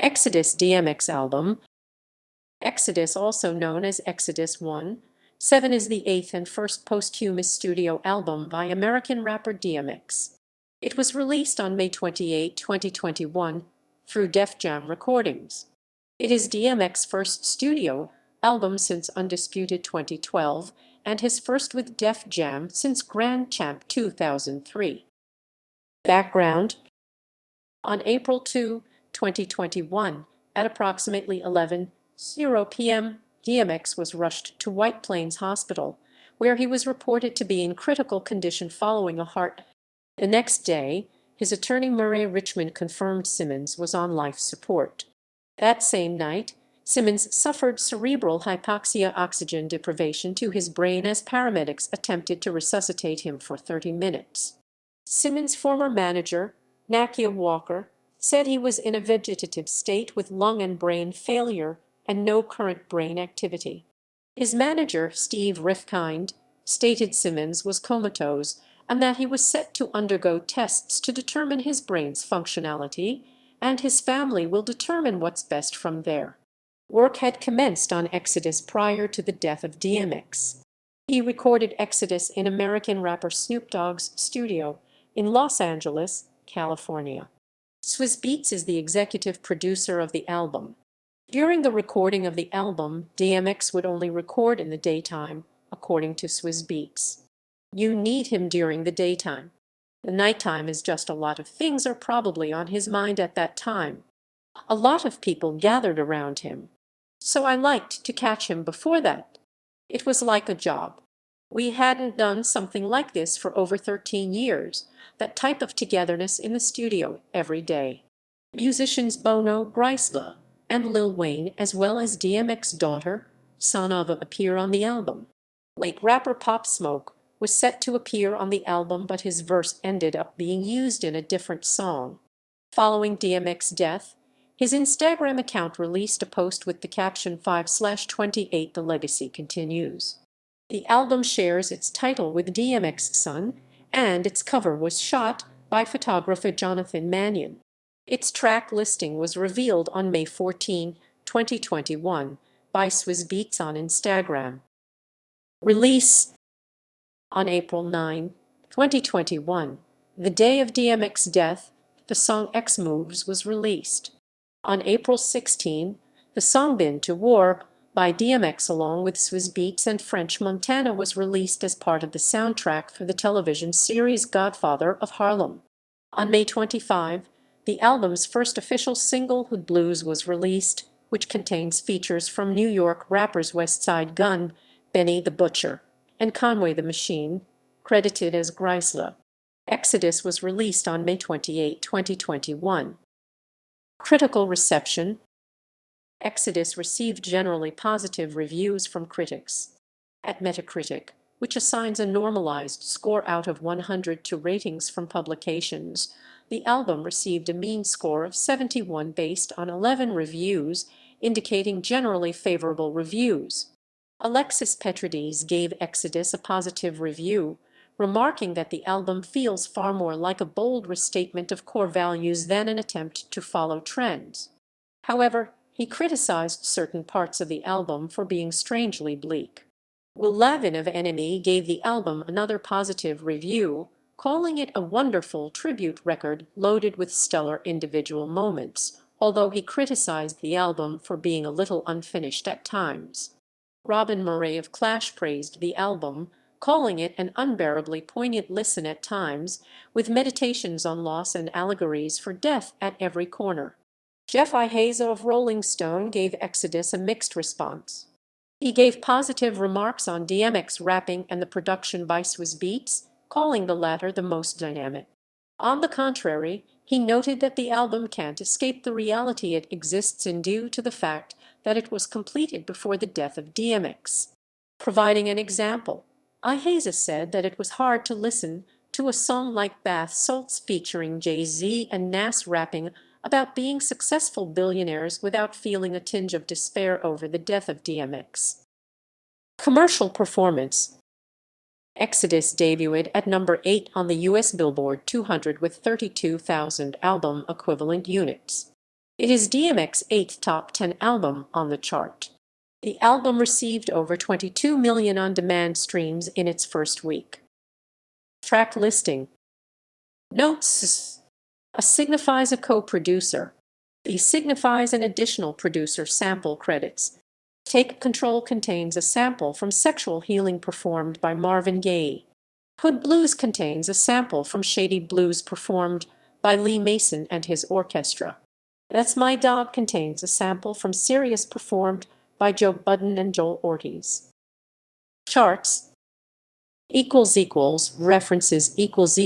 Exodus DMX album. Exodus, also known as Exodus 1, 7 is the eighth and first posthumous studio album by American rapper DMX. It was released on May 28, 2021 through Def Jam Recordings. It is DMX's first studio album since Undisputed 2012 and his first with Def Jam since Grand Champ 2003. Background: on April 2, 2021, at approximately 11:00 p.m., DMX was rushed to White Plains Hospital, where he was reported to be in critical condition following a heart. The next day, his attorney Murray Richmond confirmed Simmons was on life support. That same night, Simmons suffered cerebral hypoxia, oxygen deprivation to his brain, as paramedics attempted to resuscitate him for 30 minutes. Simmons' former manager, Nakia Walker, said he was in a vegetative state with lung and brain failure and no current brain activity. His manager, Steve Rifkind, stated Simmons was comatose and that he was set to undergo tests to determine his brain's functionality, and his family will determine what's best from there. Work had commenced on Exodus prior to the death of DMX. He recorded Exodus in American rapper Snoop Dogg's studio in Los Angeles, California. Swizz Beatz is the executive producer of the album. During the recording of the album, DMX would only record in the daytime, according to Swizz Beatz. You need him during the daytime. The nighttime is just a lot of things are probably on his mind at that time. A lot of people gathered around him. So I liked to catch him before that. It was like a job. We hadn't done something like this for over 13 years, that type of togetherness in the studio every day. Musicians Bono, Griselda, and Lil Wayne, as well as DMX's daughter, Son of, appear on the album. Late rapper Pop Smoke was set to appear on the album, but his verse ended up being used in a different song. Following DMX's death, his Instagram account released a post with the caption 5/28 The Legacy Continues. The album shares its title with DMX's son, and its cover was shot by photographer Jonathan Mannion. Its track listing was revealed on May 14, 2021 by Swizz Beatz on Instagram. Release: on April 9, 2021, the day of DMX's death, the song X Moves was released. On April 16, the song Been to War by DMX along with Swizz Beatz and French Montana was released as part of the soundtrack for the television series Godfather of Harlem. On May 25, the album's first official single, Hood Blues, was released, which contains features from New York rappers Westside Gunn, Benny the Butcher, and Conway the Machine, credited as Griselda. Exodus was released on May 28, 2021. Critical reception: Exodus received generally positive reviews from critics. At Metacritic, which assigns a normalized score out of 100 to ratings from publications, the album received a mean score of 71 based on 11 reviews, indicating generally favorable reviews. Alexis Petridis gave Exodus a positive review, remarking that the album feels far more like a bold restatement of core values than an attempt to follow trends. However, he criticized certain parts of the album for being strangely bleak. Will Lavin of NME gave the album another positive review, calling it a wonderful tribute record loaded with stellar individual moments, although he criticized the album for being a little unfinished at times. Robin Murray of Clash praised the album, calling it an unbearably poignant listen at times, with meditations on loss and allegories for death at every corner. Jeff Iheza of Rolling Stone gave Exodus a mixed response. He gave positive remarks on DMX rapping and the production by Swizz Beatz, calling the latter the most dynamic. On the contrary, he noted that the album can't escape the reality it exists in due to the fact that it was completed before the death of DMX. Providing an example, Iheza said that it was hard to listen to a song like Bath Salts featuring Jay-Z and Nas rapping about being successful billionaires without feeling a tinge of despair over the death of DMX. Commercial performance: Exodus debuted at number 8 on the U.S. Billboard 200 with 32,000 album equivalent units. It is DMX's eighth top 10 album on the chart. The album received over 22 million on-demand streams in its first week. Track listing. Notes. A signifies a co-producer. E signifies an additional producer sample credits. Take Control contains a sample from Sexual Healing performed by Marvin Gaye. Hood Blues contains a sample from Shady Blues performed by Lee Mason and his orchestra. That's My Dog contains a sample from Sirius performed by Joe Budden and Joel Ortiz. Charts. References equals